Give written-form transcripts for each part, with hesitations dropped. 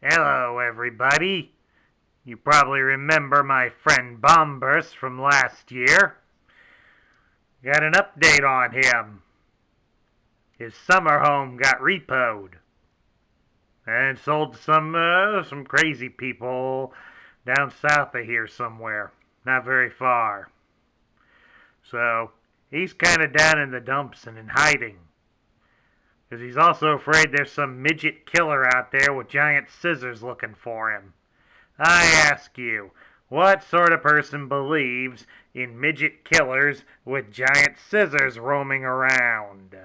Hello, everybody. You probably remember my friend Bombers from last year. Got an update on him. His summer home got repoed and sold to some crazy people down south of here somewhere, not very far. So he's kind of down in the dumps and in hiding. Because he's also afraid there's some midget killer out there with giant scissors looking for him. I ask you, what sort of person believes in midget killers with giant scissors roaming around?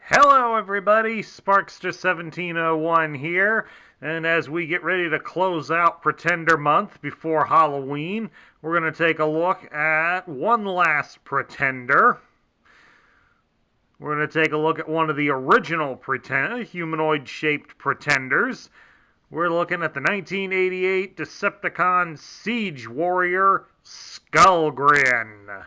Hello everybody, Sparkster1701 here, and as we get ready to close out Pretender Month before Halloween, we're going to take a look at one last Pretender. We're going to take a look at one of the original humanoid-shaped Pretenders. We're looking at the 1988 Decepticon Siege Warrior, Skullgrin.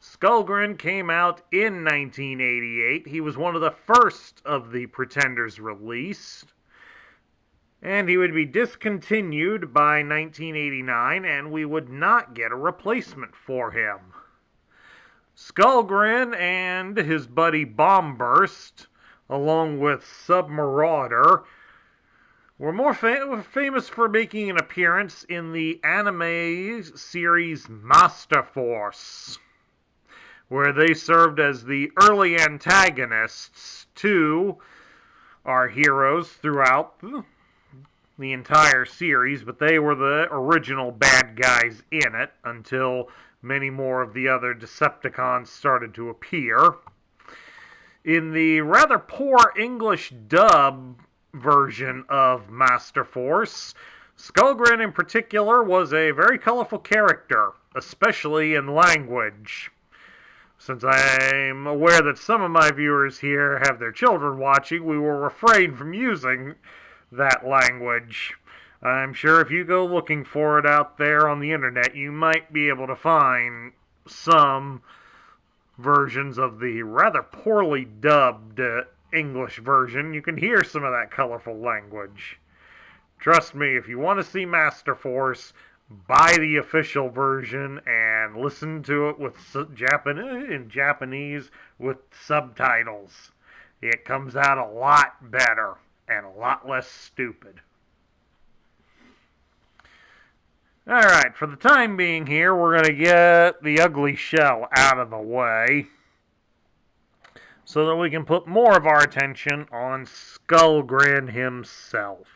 Skullgrin came out in 1988. He was one of the first of the Pretenders released. And he would be discontinued by 1989, and we would not get a replacement for him. Skullgrin and his buddy Bombburst, along with Submarauder, were more famous for making an appearance in the anime series Master Force, where they served as the early antagonists to our heroes throughout the entire series, but they were the original bad guys in it until many more of the other Decepticons started to appear. In the rather poor English dub version of Master Force, Skullgrin in particular was a very colorful character, especially in language. Since I'm aware that some of my viewers here have their children watching, we will refrain from using that language. I'm sure if you go looking for it out there on the internet, you might be able to find some versions of the rather poorly dubbed English version. You can hear some of that colorful language. Trust me, if you want to see Master Force, buy the official version and listen to it with in Japanese with subtitles. It comes out a lot better and a lot less stupid. Alright, for the time being here, we're going to get the ugly shell out of the way so that we can put more of our attention on Skullgrin himself.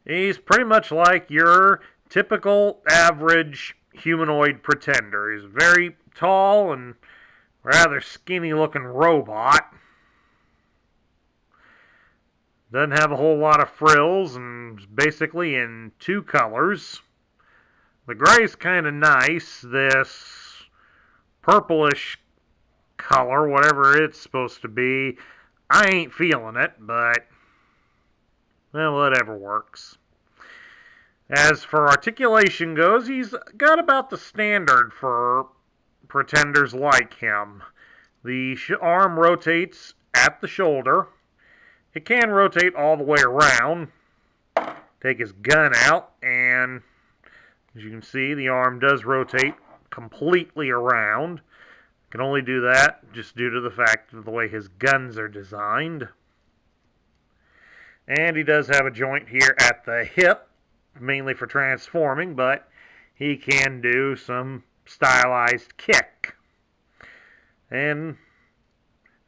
He's pretty much like your typical average humanoid pretender. He's a very tall and rather skinny looking robot. Doesn't have a whole lot of frills and is basically in two colors. The gray's kind of nice. This purplish color, whatever it's supposed to be, I ain't feeling it, but well, whatever works. As for articulation goes, he's got about the standard for pretenders like him. The arm rotates at the shoulder. It can rotate all the way around. Take his gun out, and as you can see, the arm does rotate completely around. Can only do that just due to the fact of the way his guns are designed. And he does have a joint here at the hip, mainly for transforming, but he can do some stylized kick. And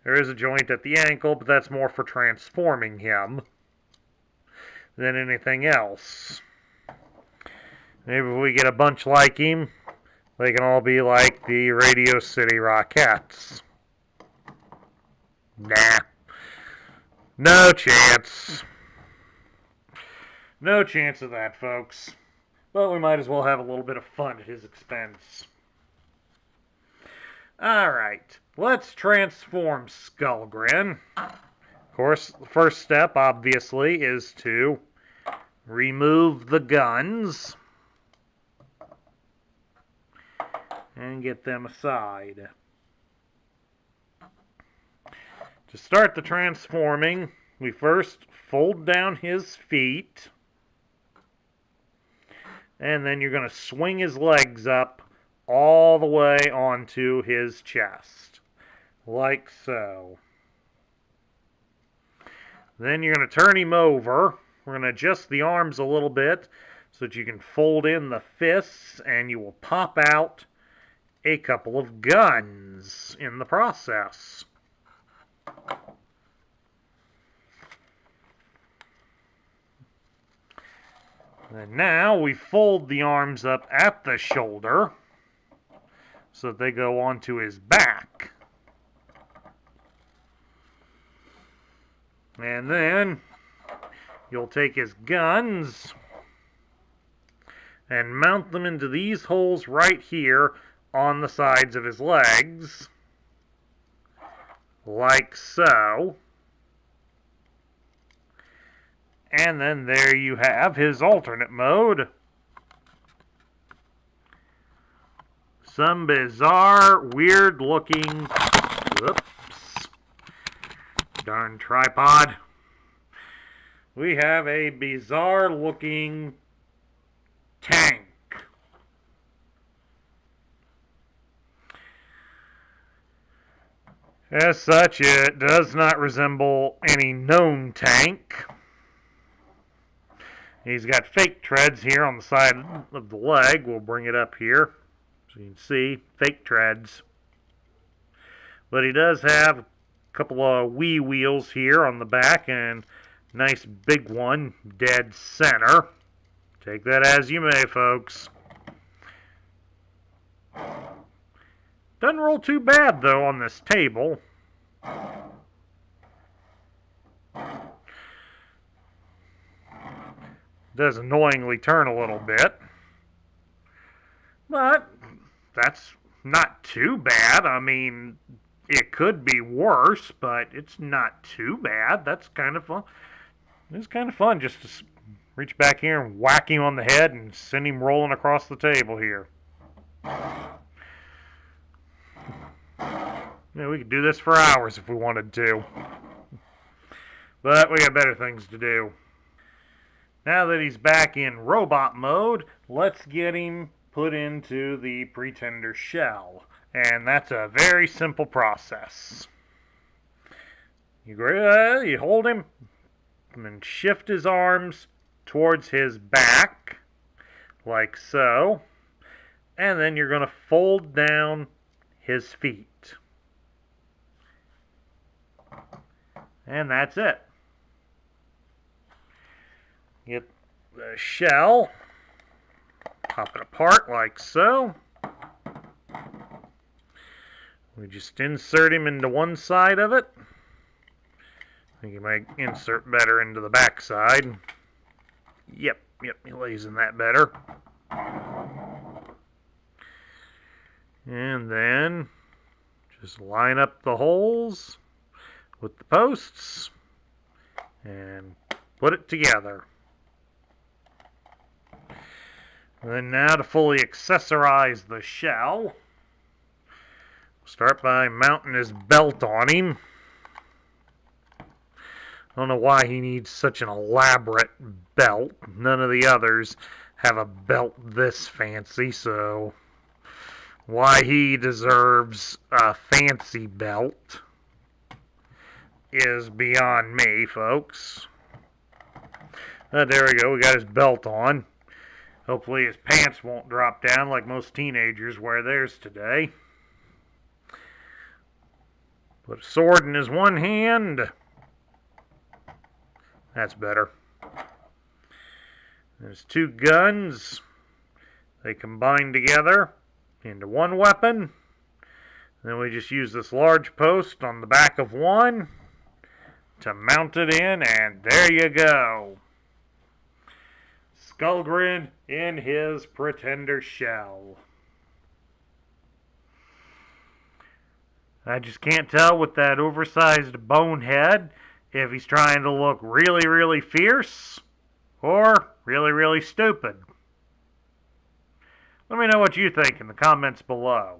there is a joint at the ankle, but that's more for transforming him than anything else. Maybe if we get a bunch like him, they can all be like the Radio City Rockettes. Nah. No chance. No chance of that, folks. But we might as well have a little bit of fun at his expense. Alright, let's transform Skullgrin. Of course, the first step, obviously, is to remove the guns. and get them aside. To start the transforming, we first fold down his feet, and then you're going to swing his legs up all the way onto his chest, like so. Then you're going to turn him over. We're going to adjust the arms a little bit so that you can fold in the fists, and you will pop out a couple of guns in the process. And now we fold the arms up at the shoulder so that they go onto his back. And then you'll take his guns and mount them into these holes right here on the sides of his legs, like so. And then there you have his alternate mode. Some bizarre, weird-looking... Whoops. Darn tripod. We have a bizarre-looking tank. As such, it does not resemble any known tank. He's got fake treads here on the side of the leg. We'll bring it up here so you can see fake treads. But he does have a couple of wee wheels here on the back and a nice big one dead center. Take that as you may, folks. Doesn't roll too bad, though, on this table. Does annoyingly turn a little bit. But that's not too bad. I mean, it could be worse, but it's not too bad. That's kind of fun. It's kind of fun just to reach back here and whack him on the head and send him rolling across the table here. Yeah, we could do this for hours if we wanted to. But we got better things to do. Now that he's back in robot mode, let's get him put into the Pretender shell. And that's a very simple process. You hold him and shift his arms towards his back, like so. And then you're going to fold down his feet. And that's it. Get the shell, pop it apart like so. We just insert him into one side of it. I think you might insert better into the back side. Yep, he lays in that better. And then just line up the holes with the posts and put it together. And then now to fully accessorize the shell, we'll start by mounting his belt on him. I don't know why he needs such an elaborate belt. None of the others have a belt this fancy, so why he deserves a fancy belt is beyond me, folks. There we go, we got his belt on. Hopefully his pants won't drop down like most teenagers wear theirs today. Put a sword in his one hand. That's better. There's two guns. They combine together into one weapon. Then we just use this large post on the back of one to mount it in, and there you go. Skullgrin in his Pretender shell. I just can't tell with that oversized bonehead if he's trying to look really, really fierce or really, really stupid. Let me know what you think in the comments below.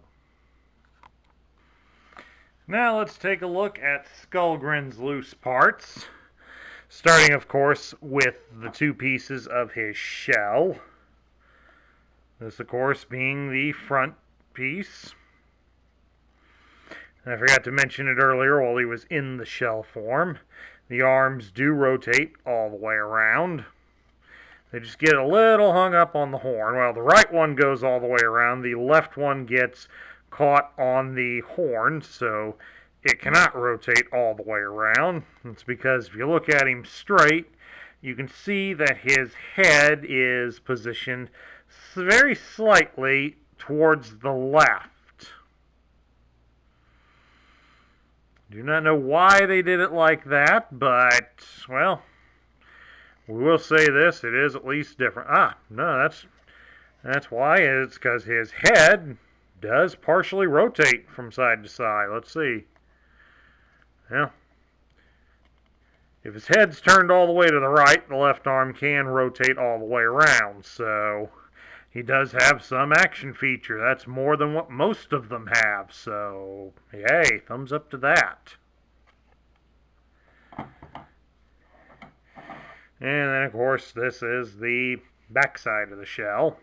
Now let's take a look at Skullgrin's loose parts. Starting, of course, with the two pieces of his shell. This, of course, being the front piece. And I forgot to mention it earlier while he was in the shell form. The arms do rotate all the way around. They just get a little hung up on the horn. Well, the right one goes all the way around. The left one gets caught on the horn, so it cannot rotate all the way around. It's because if you look at him straight, you can see that his head is positioned very slightly towards the left. Do not know why they did it like that, but, well, we will say this, it is at least different. No, that's why. It's because his head does partially rotate from side to side. Let's see. Well, if his head's turned all the way to the right, the left arm can rotate all the way around. So he does have some action feature. That's more than what most of them have. So, yay, thumbs up to that. And then, of course, this is the backside of the shell,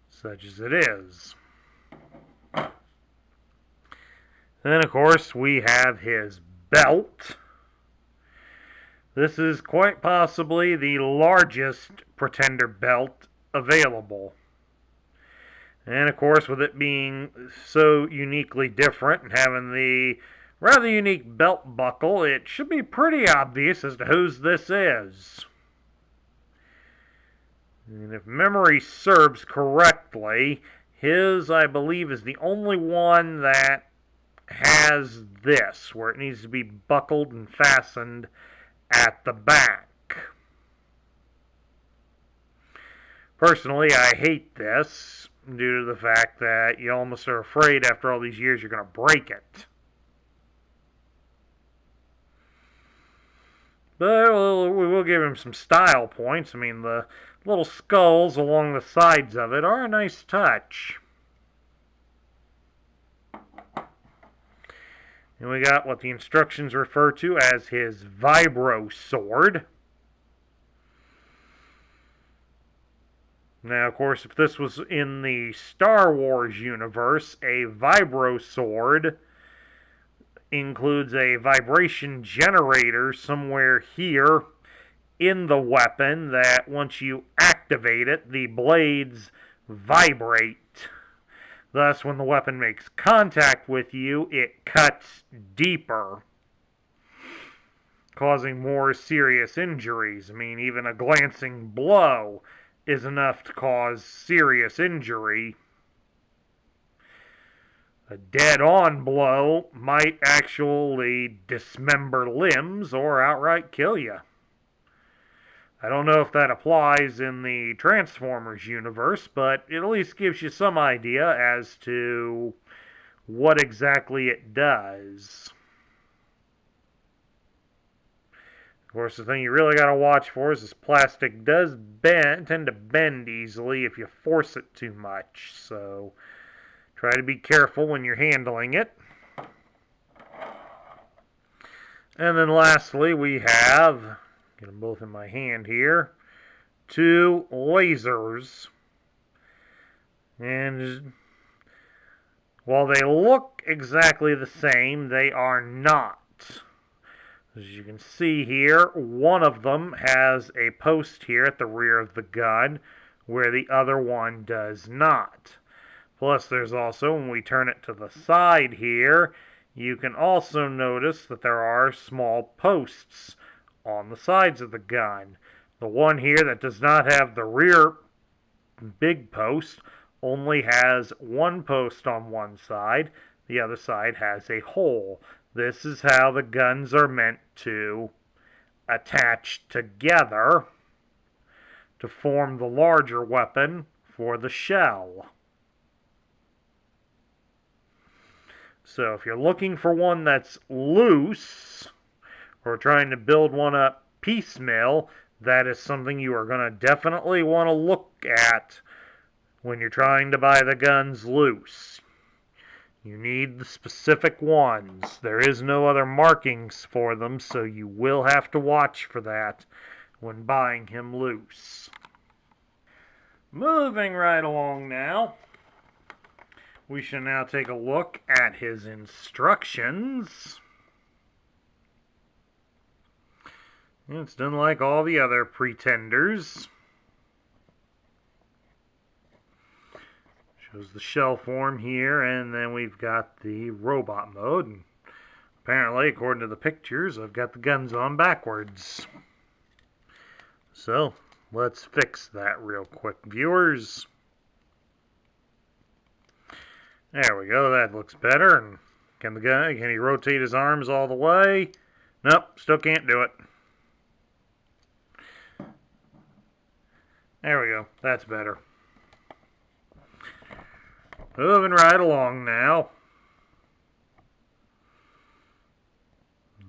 such as it is. Then, of course, we have his belt. This is quite possibly the largest Pretender belt available. And, of course, with it being so uniquely different and having the rather unique belt buckle, it should be pretty obvious as to whose this is. And if memory serves correctly, his, I believe, is the only one that has this, where it needs to be buckled and fastened at the back. Personally, I hate this due to the fact that you almost are afraid after all these years you're going to break it. But we will give him some style points. I mean, the little skulls along the sides of it are a nice touch. And we got what the instructions refer to as his vibro sword. Now, of course, if this was in the Star Wars universe, a vibro sword includes a vibration generator somewhere here in the weapon that once you activate it, the blades vibrate. Thus, when the weapon makes contact with you, it cuts deeper, causing more serious injuries. I mean, even a glancing blow is enough to cause serious injury. A dead-on blow might actually dismember limbs or outright kill you. I don't know if that applies in the Transformers universe, but it at least gives you some idea as to what exactly it does. Of course, the thing you really got to watch for is this plastic does tend to bend easily if you force it too much, so try to be careful when you're handling it. And then lastly, we have, get them both in my hand here, two lasers. And while they look exactly the same, they are not. As you can see here, one of them has a post here at the rear of the gun, where the other one does not. Plus, there's also, when we turn it to the side here, you can also notice that there are small posts on the sides of the gun. The one here that does not have the rear big post only has one post on one side. The other side has a hole. This is how the guns are meant to attach together to form the larger weapon for the shell. So if you're looking for one that's loose, or trying to build one up piecemeal, that is something you are going to definitely want to look at when you're trying to buy the guns loose. You need the specific ones. There is no other markings for them, so you will have to watch for that when buying him loose. Moving right along now, we shall now take a look at his instructions. It's done like all the other Pretenders. Shows the shell form here, and then we've got the robot mode. And apparently, according to the pictures, I've got the guns on backwards. So, let's fix that real quick, viewers. There we go, that looks better. And can he rotate his arms all the way? Nope, still can't do it. There we go, that's better. Moving right along now.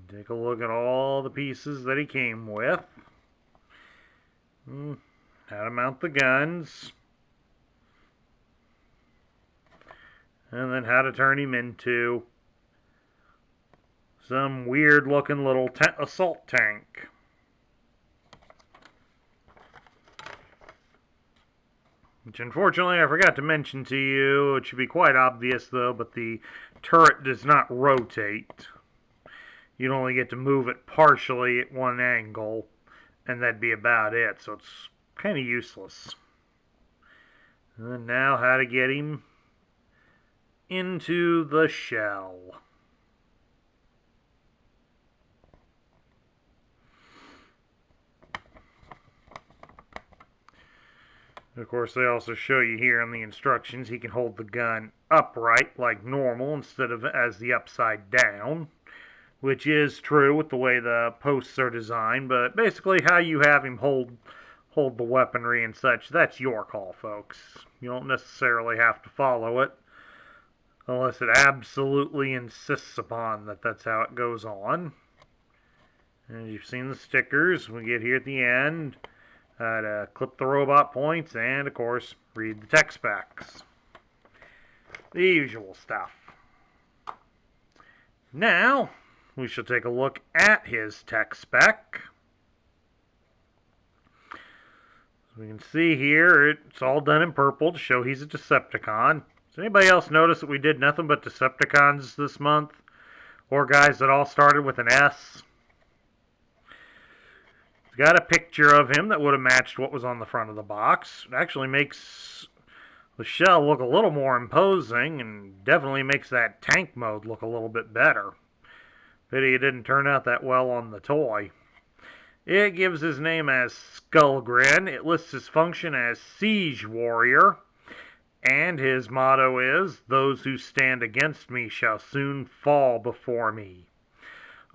Take a look at all the pieces that he came with. How to mount the guns. And then how to turn him into some weird looking little assault tank. Which unfortunately I forgot to mention to you. It should be quite obvious though, but the turret does not rotate. You'd only get to move it partially at one angle, and that'd be about it, so it's kind of useless. And now how to get him into the shell. Of course, they also show you here in the instructions he can hold the gun upright like normal instead of as the upside down, which is true with the way the posts are designed, but basically how you have him hold the weaponry and such, that's your call, folks. You don't necessarily have to follow it unless it absolutely insists upon that that's how it goes on. And you've seen the stickers. We get here at the end. To clip the robot points, and of course, read the tech specs. The usual stuff. Now, we shall take a look at his tech spec. As we can see here, it's all done in purple to show he's a Decepticon. Does anybody else notice that we did nothing but Decepticons this month? Or guys that all started with an S? It's got a picture of him that would have matched what was on the front of the box. It actually makes the shell look a little more imposing and definitely makes that tank mode look a little bit better. Pity it didn't turn out that well on the toy. It gives his name as Skullgrin. It lists his function as Siege Warrior. And his motto is, "Those who stand against me shall soon fall before me."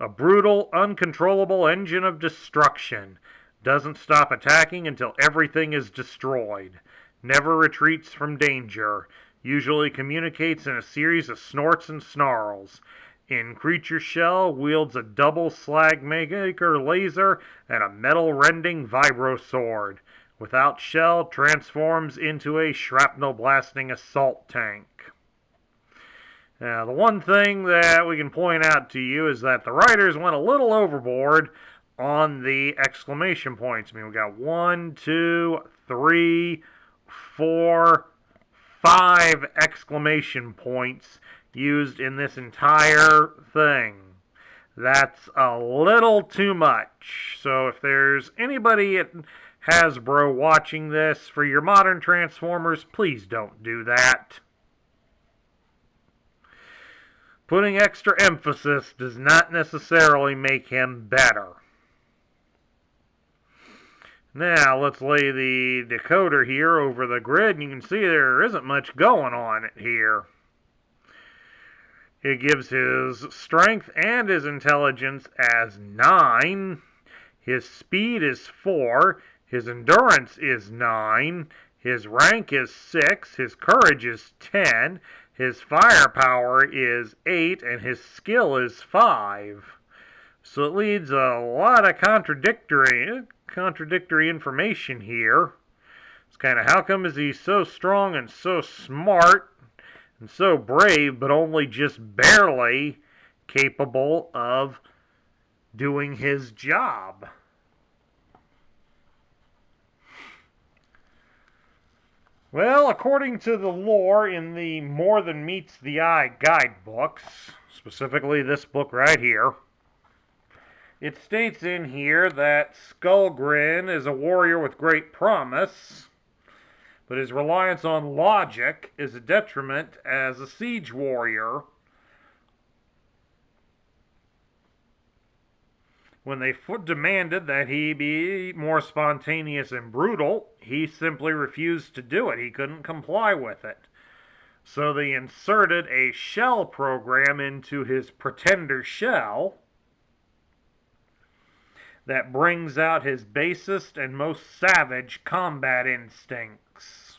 A brutal, uncontrollable engine of destruction. Doesn't stop attacking until everything is destroyed. Never retreats from danger. Usually communicates in a series of snorts and snarls. In creature shell, wields a double slag maker laser and a metal-rending vibro sword. Without shell, transforms into a shrapnel-blasting assault tank. Now, the one thing that we can point out to you is that the writers went a little overboard on the exclamation points. I mean, we got 1, 2, 3, 4, 5 exclamation points used in this entire thing. That's a little too much. So if there's anybody at Hasbro watching this, for your modern Transformers, please don't do that. Putting extra emphasis does not necessarily make him better. Now, let's lay the decoder here over the grid, and you can see there isn't much going on it here. It gives his strength and his intelligence as 9. His speed is 4. His endurance is 9. His rank is 6. His courage is 10. His firepower is 8, and his skill is 5. So it leads a lot of contradictory information here. It's kind of, how come is he so strong and so smart and so brave, but only just barely capable of doing his job? Well, according to the lore in the More Than Meets the Eye guidebooks, specifically this book right here, it states in here that Skullgrin is a warrior with great promise, but his reliance on logic is a detriment as a siege warrior. When they demanded that he be more spontaneous and brutal, he simply refused to do it. He couldn't comply with it. So they inserted a shell program into his pretender shell that brings out his basest and most savage combat instincts.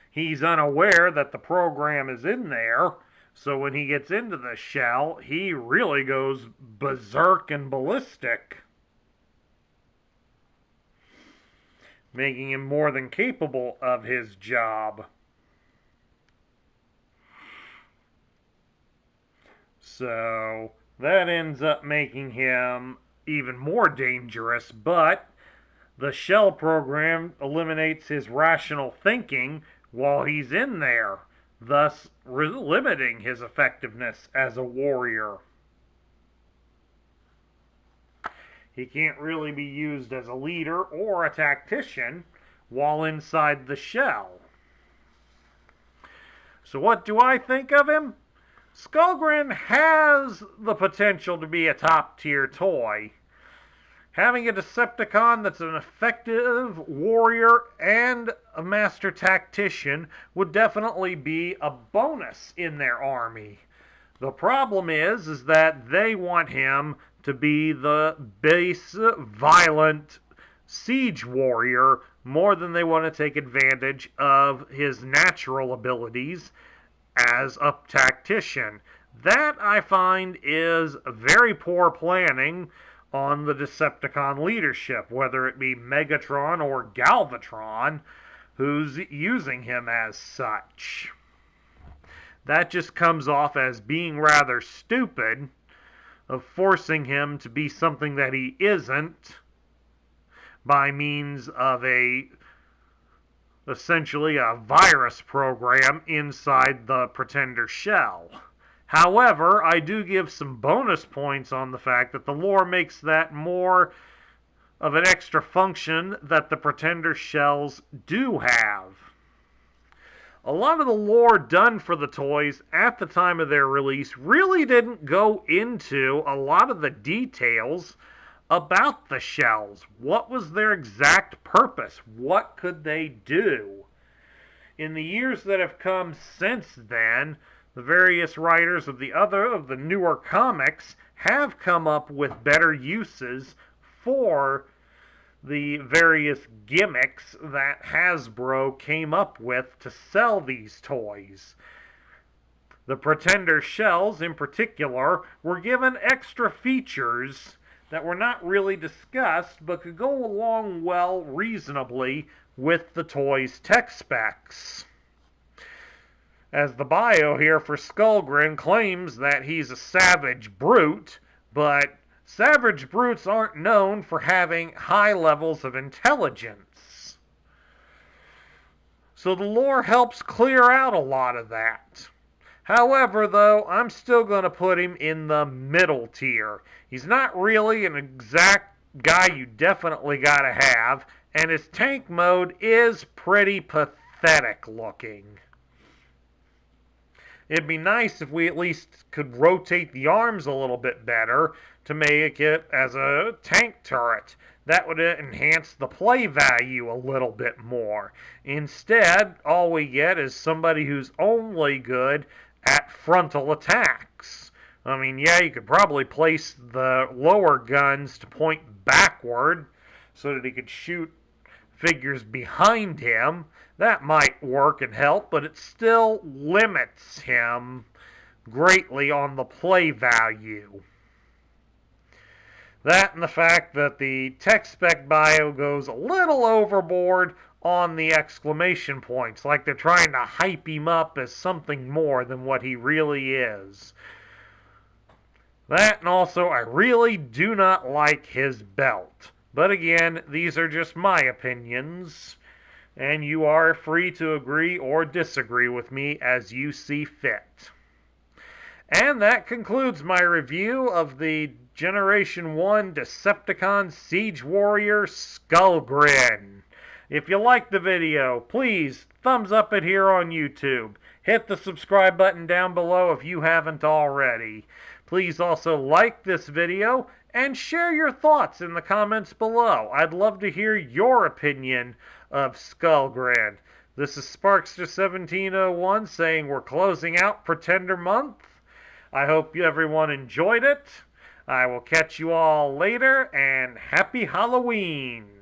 He's unaware that the program is in there, so when he gets into the shell, he really goes berserk and ballistic, making him more than capable of his job. So that ends up making him even more dangerous, but the shell program eliminates his rational thinking while he's in there, thus limiting his effectiveness as a warrior. He can't really be used as a leader or a tactician while inside the shell. So what do I think of him? Skullgrin has the potential to be a top-tier toy. Having a Decepticon that's an effective warrior and a master tactician would definitely be a bonus in their army. The problem is that they want him to be the base, violent siege warrior more than they want to take advantage of his natural abilities as a tactician. That, I find, is very poor planning on the Decepticon leadership, whether it be Megatron or Galvatron, who's using him as such. That just comes off as being rather stupid, of forcing him to be something that he isn't by means of essentially a virus program inside the Pretender shell. However, I do give some bonus points on the fact that the lore makes that more of an extra function that the Pretender shells do have. A lot of the lore done for the toys at the time of their release really didn't go into a lot of the details about the shells. What was their exact purpose? What could they do? In the years that have come since then, the various writers of the newer comics have come up with better uses for the various gimmicks that Hasbro came up with to sell these toys. The Pretender shells, in particular, were given extra features that were not really discussed, but could go along well reasonably with the toy's tech specs. As the bio here for Skullgrin claims that he's a savage brute, but savage brutes aren't known for having high levels of intelligence. So the lore helps clear out a lot of that. However, though, I'm still going to put him in the middle tier. He's not really an exact guy you definitely got to have, and his tank mode is pretty pathetic looking. It'd be nice if we at least could rotate the arms a little bit better to make it as a tank turret. That would enhance the play value a little bit more. Instead, all we get is somebody who's only good at frontal attacks. I mean, yeah, you could probably place the lower guns to point backward so that he could shoot figures behind him. That might work and help, but it still limits him greatly on the play value. That and the fact that the tech spec bio goes a little overboard on the exclamation points, like they're trying to hype him up as something more than what he really is. That, and also, I really do not like his belt. But again, these are just my opinions, and you are free to agree or disagree with me as you see fit. And that concludes my review of the Generation 1 Decepticon Siege Warrior Skullgrin. If you liked the video, please thumbs up it here on YouTube. Hit the subscribe button down below if you haven't already. Please also like this video and share your thoughts in the comments below. I'd love to hear your opinion of Skullgrin. This is Sparkster1701 saying we're closing out Pretender Month. I hope everyone enjoyed it. I will catch you all later, and happy Halloween!